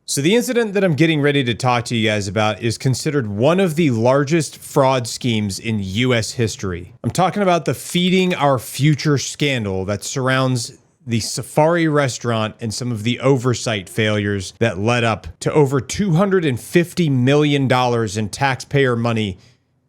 So the incident that I'm getting ready to talk to you guys about is considered one of the largest fraud schemes in U.S. history. I'm talking about the Feeding Our Future scandal that surrounds the Safari restaurant and some of the oversight failures that led up to over $250 million in taxpayer money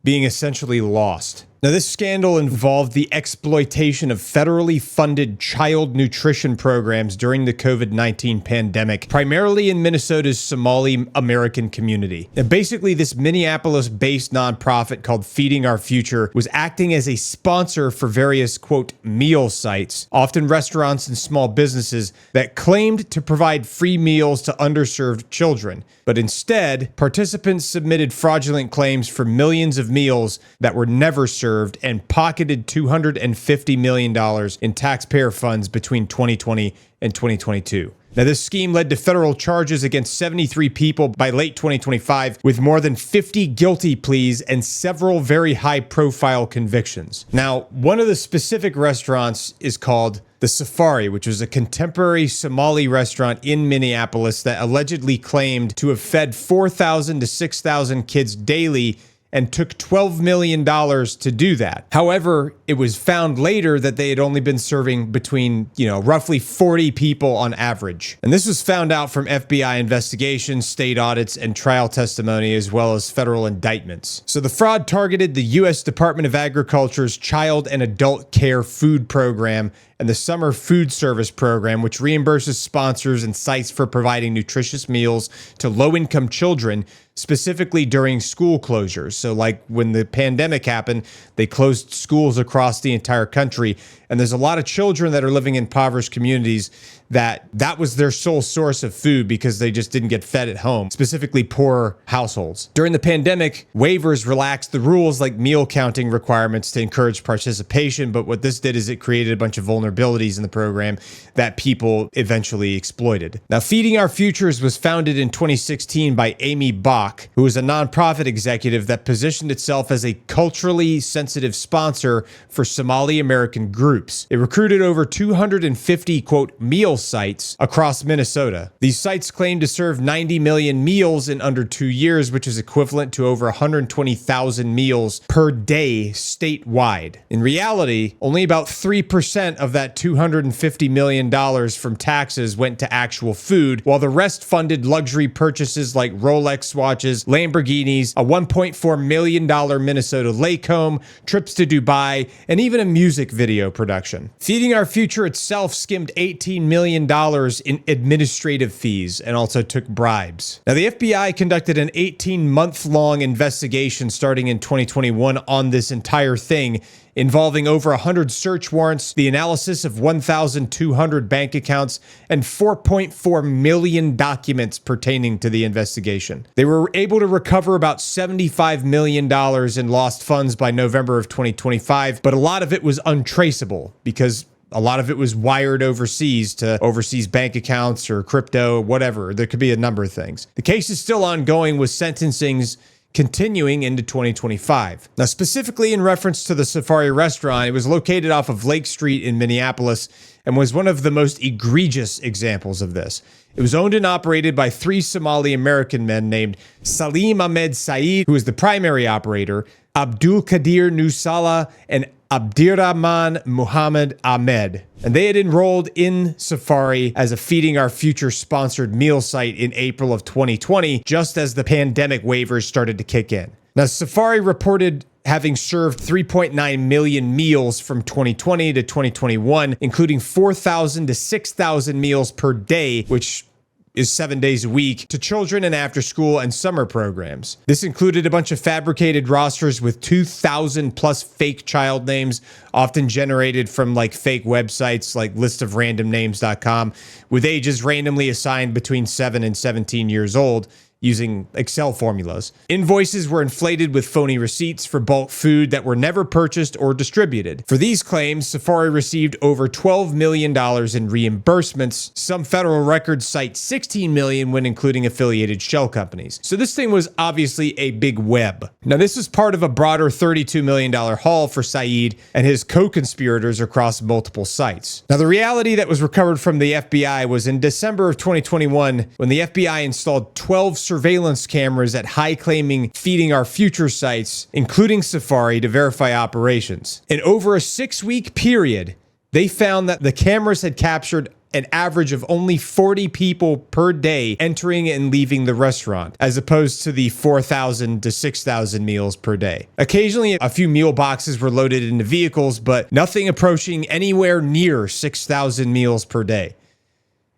being essentially lost. Now, this scandal involved the exploitation of federally funded child nutrition programs during the COVID-19 pandemic, primarily in Minnesota's Somali American community. And basically, this Minneapolis-based nonprofit called Feeding Our Future was acting as a sponsor for various, quote, meal sites, often restaurants and small businesses that claimed to provide free meals to underserved children. But instead, participants submitted fraudulent claims for millions of meals that were never served and pocketed $250 million in taxpayer funds between 2020 and 2022. Now, this scheme led to federal charges against 73 people by late 2025, with more than 50 guilty pleas and several very high-profile convictions. Now, one of the specific restaurants is called the Safari, which was a contemporary Somali restaurant in Minneapolis that allegedly claimed to have fed 4,000 to 6,000 kids daily and took $12 million to do that. However, it was found later that they had only been serving between, roughly 40 people on average. And this was found out from FBI investigations, state audits, and trial testimony, as well as federal indictments. So the fraud targeted the U.S. Department of Agriculture's Child and Adult Care Food Program and the Summer Food Service Program, which reimburses sponsors and sites for providing nutritious meals to low-income children, specifically during school closures. So like when the pandemic happened, they closed schools across the entire country. And there's a lot of children that are living in impoverished communities that was their sole source of food because they just didn't get fed at home, specifically poor households. During the pandemic, waivers relaxed the rules like meal counting requirements to encourage participation. But what this did is it created a bunch of vulnerabilities in the program that people eventually exploited. Now, Feeding Our Futures was founded in 2016 by Amy Bach, who is a nonprofit executive that positioned itself as a culturally sensitive sponsor for Somali American groups. It recruited over 250, quote, meal sites across Minnesota. These sites claim to serve 90 million meals in under 2 years, which is equivalent to over 120,000 meals per day statewide. In reality, only about 3% of that $250 million from taxes went to actual food, while the rest funded luxury purchases like Rolex watches, Lamborghinis, a $1.4 million Minnesota lake home, trips to Dubai, and even a music video production. Feeding Our Future itself skimmed $18 million in administrative fees and also took bribes. Now, the FBI conducted an 18-month-long investigation starting in 2021 on this entire thing, involving over 100 search warrants, the analysis of 1,200 bank accounts, and 4.4 million documents pertaining to the investigation. They were able to recover about $75 million in lost funds by November of 2025, but a lot of it was untraceable because a lot of it was wired overseas to overseas bank accounts or crypto, whatever. There could be a number of things. The case is still ongoing with sentencings continuing into 2025. Now, specifically in reference to the Safari restaurant, it was located off of Lake Street in Minneapolis and was one of the most egregious examples of this. It was owned and operated by 3 Somali American men named Salim Ahmed Saeed, who is the primary operator, Abdul Qadir Nusala, and Abdirahman Muhammad Ahmed. And they had enrolled in Safari as a Feeding Our Future sponsored meal site in April of 2020, just as the pandemic waivers started to kick in. Now, Safari reported having served 3.9 million meals from 2020 to 2021, including 4,000 to 6,000 meals per day, which is 7 days a week, to children in after-school and summer programs. This included a bunch of fabricated rosters with 2,000 plus fake child names, often generated from fake websites like listofrandomnames.com, with ages randomly assigned between 7 and 17 years old. using Excel formulas. Invoices were inflated with phony receipts for bulk food that were never purchased or distributed. For these claims, Safari received over $12 million in reimbursements. Some federal records cite $16 million when including affiliated shell companies. So this thing was obviously a big web. Now, this was part of a broader $32 million haul for Saeed and his co-conspirators across multiple sites. Now, the reality that was recovered from the FBI was in December of 2021 when the FBI installed 12 surveillance cameras at high-claiming Feeding Our Future sites, including Safari, to verify operations. In over a 6-week period, they found that the cameras had captured an average of only 40 people per day entering and leaving the restaurant, as opposed to the 4,000 to 6,000 meals per day. Occasionally, a few meal boxes were loaded into vehicles, but nothing approaching anywhere near 6,000 meals per day.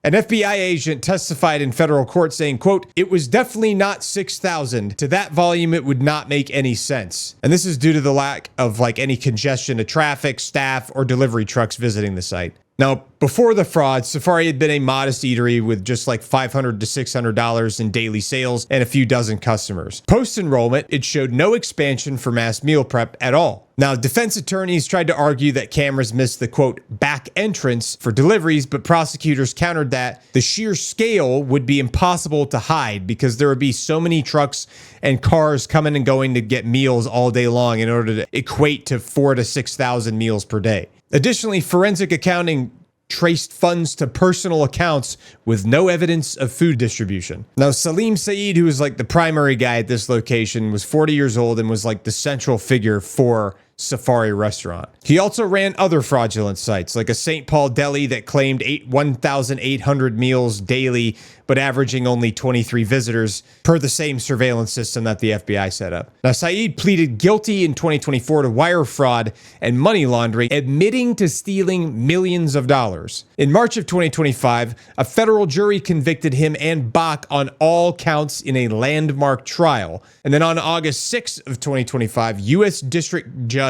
An FBI agent testified in federal court saying, quote, "It was definitely not 6,000. To that volume, it would not make any sense." And this is due to the lack of any congestion of traffic, staff, or delivery trucks visiting the site. Now, before the fraud, Safari had been a modest eatery with just $500 to $600 in daily sales and a few dozen customers. Post-enrollment, it showed no expansion for mass meal prep at all. Now, defense attorneys tried to argue that cameras missed the, quote, back entrance for deliveries, but prosecutors countered that the sheer scale would be impossible to hide because there would be so many trucks and cars coming and going to get meals all day long in order to equate to 4,000 to 6,000 meals per day. Additionally, forensic accounting traced funds to personal accounts with no evidence of food distribution. Now, Salim Saeed, who was the primary guy at this location, was 40 years old and was the central figure for Safari restaurant. He also ran other fraudulent sites, like a St. Paul deli that claimed 1,800 meals daily, but averaging only 23 visitors per the same surveillance system that the FBI set up. Now, Saeed pleaded guilty in 2024 to wire fraud and money laundering, admitting to stealing millions of dollars. In March of 2025, a federal jury convicted him and Bach on all counts in a landmark trial. And then on August 6th of 2025, U.S. District Judge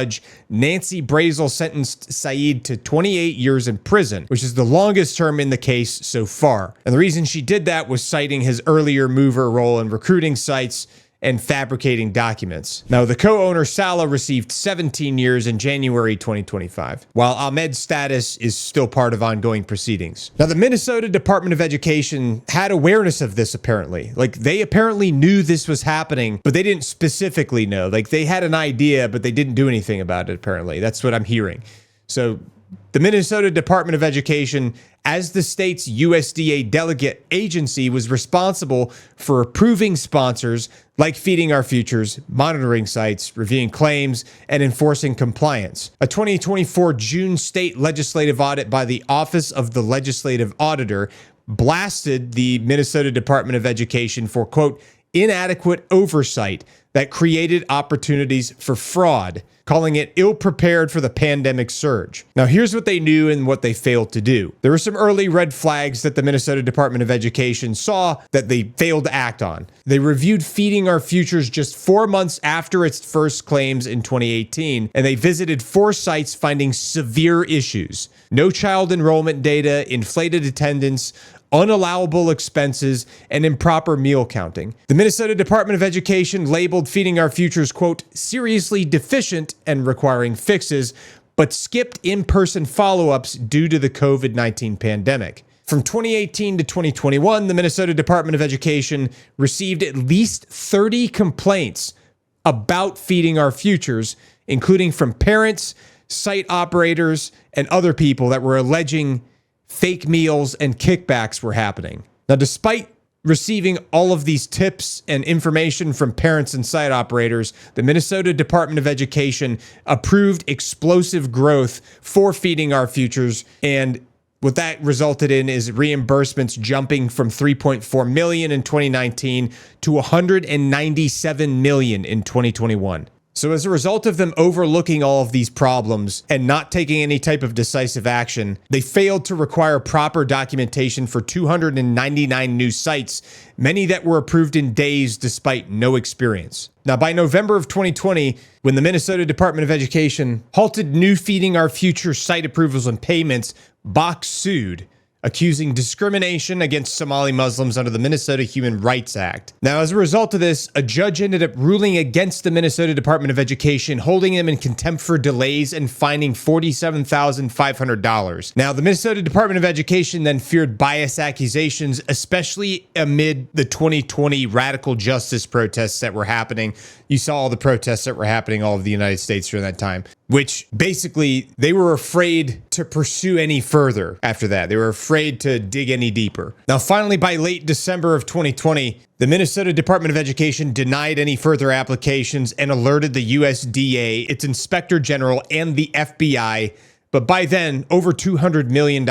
Nancy Brazel sentenced Saeed to 28 years in prison, which is the longest term in the case so far. And the reason she did that was citing his earlier mover role in recruiting sites and fabricating documents. Now, the co-owner Salah received 17 years in January 2025, while Ahmed's status is still part of ongoing proceedings. Now, the Minnesota Department of Education had awareness of this apparently. They apparently knew this was happening, but they didn't specifically know. They had an idea, but they didn't do anything about it apparently. That's what I'm hearing. So the Minnesota Department of Education, as the state's USDA delegate agency, was responsible for approving sponsors like Feeding Our Futures, monitoring sites, reviewing claims, and enforcing compliance. A 2024 June state legislative audit by the Office of the Legislative Auditor blasted the Minnesota Department of Education for, quote, inadequate oversight that created opportunities for fraud, calling it ill-prepared for the pandemic surge. Now, here's what they knew and what they failed to do. There were some early red flags that the Minnesota Department of Education saw that they failed to act on. They reviewed Feeding Our Futures just 4 months after its first claims in 2018, and they visited 4 sites finding severe issues. No child enrollment data, inflated attendance, unallowable expenses, and improper meal counting. The Minnesota Department of Education labeled Feeding Our Futures, quote, seriously deficient and requiring fixes, but skipped in-person follow-ups due to the COVID-19 pandemic. From 2018 to 2021, the Minnesota Department of Education received at least 30 complaints about Feeding Our Futures, including from parents, site operators, and other people that were alleging fake meals and kickbacks were happening. Now, despite receiving all of these tips and information from parents and site operators, the Minnesota Department of Education approved explosive growth for Feeding Our Futures, and what that resulted in is reimbursements jumping from $3.4 million in 2019 to $197 million in 2021. So as a result of them overlooking all of these problems and not taking any type of decisive action, they failed to require proper documentation for 299 new sites, many that were approved in days despite no experience. Now, by November of 2020, when the Minnesota Department of Education halted new Feeding Our Future site approvals and payments, Bach sued, accusing discrimination against Somali Muslims under the Minnesota Human Rights Act. Now, as a result of this, a judge ended up ruling against the Minnesota Department of Education, holding them in contempt for delays and fining $47,500. Now, the Minnesota Department of Education then feared bias accusations, especially amid the 2020 radical justice protests that were happening. You saw all the protests that were happening all over the United States during that time, which basically they were afraid to pursue any further after that. They were afraid to dig any deeper. Now, finally, by late December of 2020, the Minnesota Department of Education denied any further applications and alerted the USDA, its Inspector General, and the FBI. But by then, over $200 million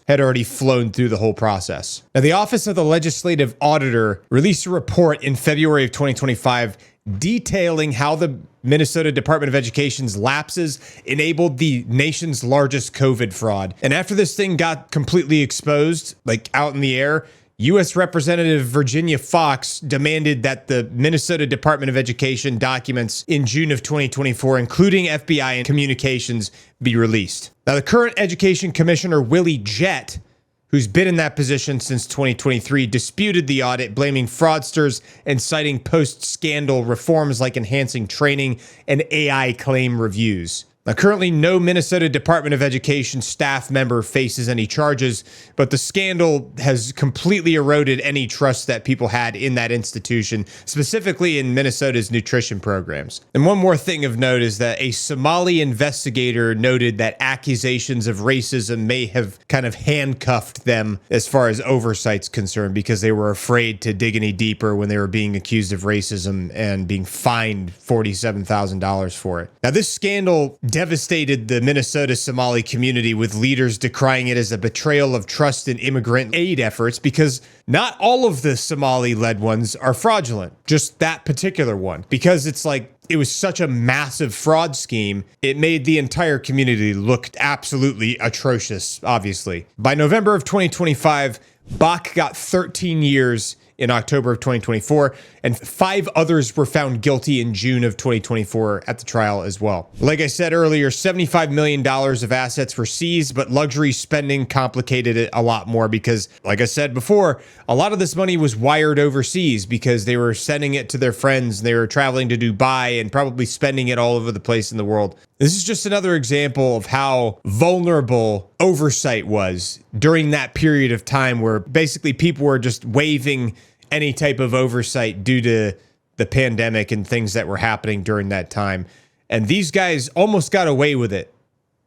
had already flown through the whole process. Now, the Office of the Legislative Auditor released a report in February of 2025 detailing how the Minnesota Department of Education's lapses enabled the nation's largest COVID fraud. And after this thing got completely exposed, like out in the air, U.S. Representative Virginia Foxx demanded that the Minnesota Department of Education documents in June of 2024, including FBI and communications, be released. Now, the current Education Commissioner, Willie Jett, who's been in that position since 2023, disputed the audit, blaming fraudsters and citing post-scandal reforms like enhancing training and AI claim reviews. Now, currently, no Minnesota Department of Education staff member faces any charges, but the scandal has completely eroded any trust that people had in that institution, specifically in Minnesota's nutrition programs. And one more thing of note is that a Somali investigator noted that accusations of racism may have kind of handcuffed them as far as oversight's concerned, because they were afraid to dig any deeper when they were being accused of racism and being fined $47,000 for it. Now, this scandal devastated the Minnesota Somali community, with leaders decrying it as a betrayal of trust in immigrant aid efforts, because not all of the Somali-led ones are fraudulent, just that particular one. Because it's like, it was such a massive fraud scheme, it made the entire community look absolutely atrocious, obviously. By November of 2025, Bach got 13 years in October of 2024, and 5 others were found guilty in June of 2024 at the trial as well. Like I said earlier, $75 million of assets were seized, but luxury spending complicated it a lot more because, like I said before, a lot of this money was wired overseas because they were sending it to their friends, they were traveling to Dubai and probably spending it all over the place in the world. This is just another example of how vulnerable oversight was during that period of time where basically people were just waiving any type of oversight due to the pandemic and things that were happening during that time. And these guys almost got away with it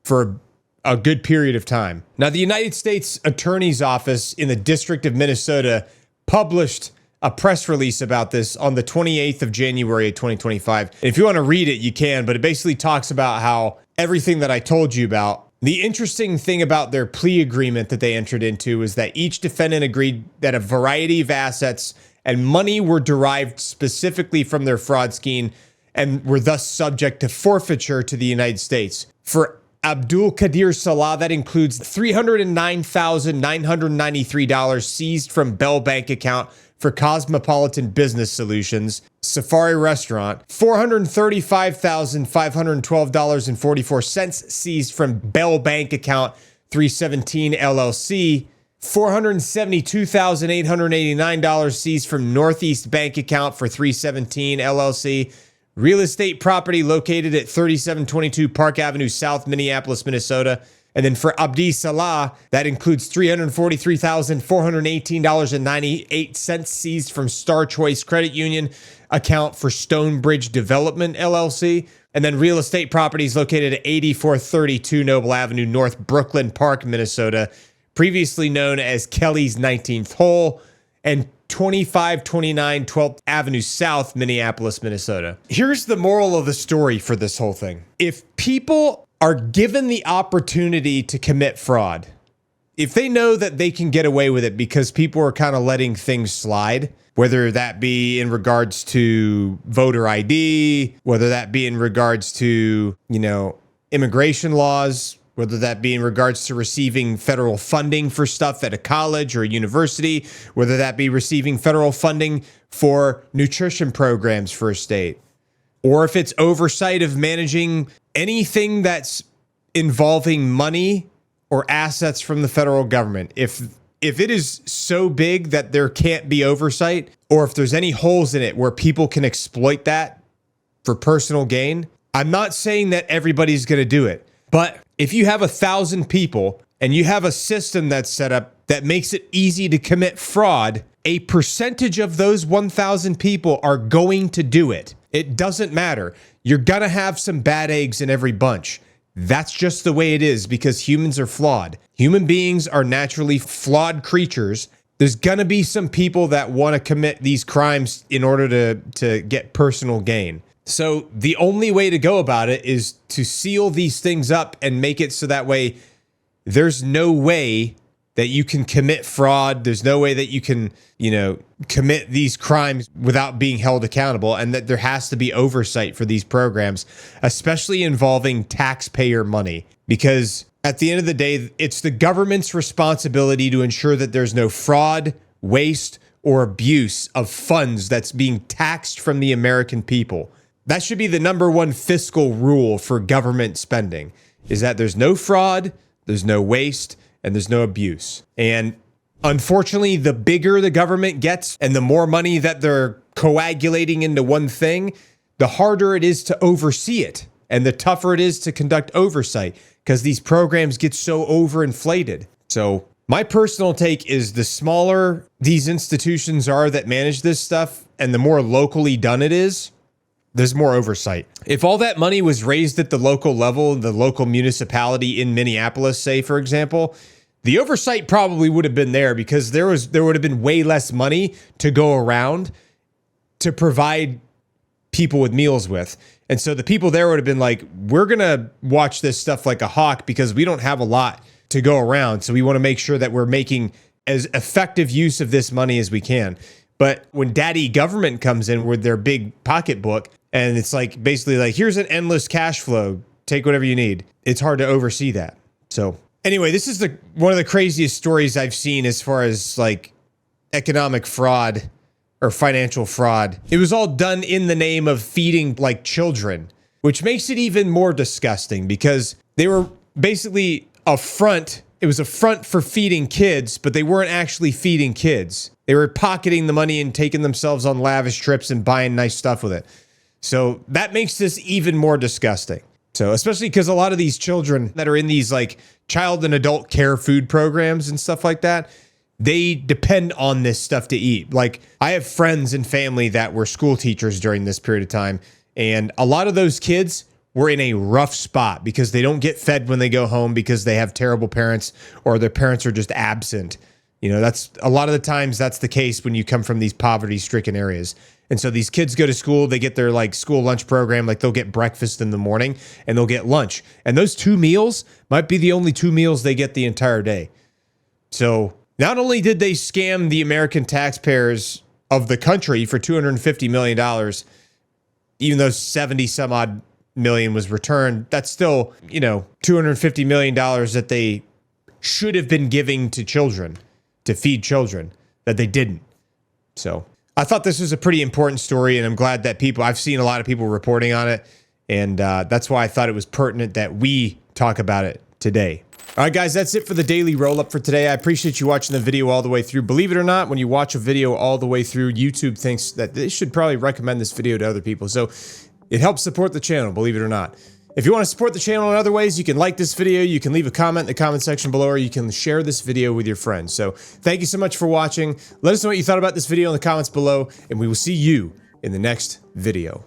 for a good period of time. Now, the United States Attorney's Office in the District of Minnesota published a press release about this on the 28th of January of 2025. And if you want to read it, you can, but it basically talks about how everything that I told you about. The interesting thing about their plea agreement that they entered into is that each defendant agreed that a variety of assets and money were derived specifically from their fraud scheme and were thus subject to forfeiture to the United States. For Abdul Qadir Salah, that includes $309,993 seized from Bell Bank account for Cosmopolitan Business Solutions, Safari Restaurant, $435,512.44 seized from Bell Bank account 317 LLC, $472,889 seized from Northeast Bank account for 317 LLC, real estate property located at 3722 Park Avenue South, Minneapolis, Minnesota. And then for Abdi Salah, that includes $343,418.98 seized from Star Choice Credit Union account for Stonebridge Development, LLC. And then real estate properties located at 8432 Noble Avenue North, Brooklyn Park, Minnesota, previously known as Kelly's 19th Hole, and 2529 12th Avenue South, Minneapolis, Minnesota. Here's the moral of the story for this whole thing. If people are given the opportunity to commit fraud, if they know that they can get away with it because people are kind of letting things slide, whether that be in regards to voter ID, whether that be in regards to, immigration laws, whether that be in regards to receiving federal funding for stuff at a college or a university, whether that be receiving federal funding for nutrition programs for a state, or if it's oversight of managing anything that's involving money or assets from the federal government, if it is so big that there can't be oversight, or if there's any holes in it where people can exploit that for personal gain, I'm not saying that everybody's going to do it. But if you have 1,000 people and you have a system that's set up that makes it easy to commit fraud, a percentage of those 1,000 people are going to do it. It doesn't matter. You're going to have some bad eggs in every bunch. That's just the way it is because humans are flawed. Human beings are naturally flawed creatures. There's going to be some people that want to commit these crimes in order to get personal gain. So the only way to go about it is to seal these things up and make it so that way there's no way that you can commit fraud. There's no way that you can, commit these crimes without being held accountable, and that there has to be oversight for these programs, especially involving taxpayer money. Because at the end of the day, it's the government's responsibility to ensure that there's no fraud, waste, or abuse of funds that's being taxed from the American people. That should be the number one fiscal rule for government spending, is that there's no fraud, there's no waste, and there's no abuse. And unfortunately, the bigger the government gets and the more money that they're coagulating into one thing, the harder it is to oversee it and the tougher it is to conduct oversight because these programs get so overinflated. So my personal take is the smaller these institutions are that manage this stuff and the more locally done it is, there's more oversight. If all that money was raised at the local level, the local municipality in Minneapolis, say, for example, the oversight probably would have been there because there would have been way less money to go around to provide people with meals with. And so the people there would have been like, we're going to watch this stuff like a hawk because we don't have a lot to go around. So we want to make sure that we're making as effective use of this money as we can. But when daddy government comes in with their big pocketbook and it's like basically like, here's an endless cash flow, take whatever you need. It's hard to oversee that. So anyway, this is one of the craziest stories I've seen as far as like economic fraud or financial fraud. It was all done in the name of feeding like children, which makes it even more disgusting because they were basically a front. It was a front for feeding kids, but they weren't actually feeding kids. They were pocketing the money and taking themselves on lavish trips and buying nice stuff with it. So that makes this even more disgusting. So especially because a lot of these children that are in these like child and adult care food programs and stuff like that, they depend on this stuff to eat. Like I have friends and family that were school teachers during this period of time. And a lot of those kids were in a rough spot because they don't get fed when they go home because they have terrible parents or their parents are just absent. That's a lot of the times that's the case when you come from these poverty-stricken areas. And so these kids go to school, they get their like school lunch program, like they'll get breakfast in the morning and they'll get lunch. And those 2 meals might be the only 2 meals they get the entire day. So not only did they scam the American taxpayers of the country for $250 million, even though 70 some odd million was returned, that's still, $250 million that they should have been giving to children, to feed children, that they didn't. So I thought this was a pretty important story, and I'm glad that I've seen a lot of people reporting on it, and that's why I thought it was pertinent that we talk about it today. All right, guys, that's it for the daily roll-up for today. I appreciate you watching the video all the way through. Believe it or not, when you watch a video all the way through, YouTube thinks that they should probably recommend this video to other people. So it helps support the channel, believe it or not. If you want to support the channel in other ways, you can like this video, you can leave a comment in the comment section below, or you can share this video with your friends. So thank you so much for watching. Let us know what you thought about this video in the comments below, and we will see you in the next video.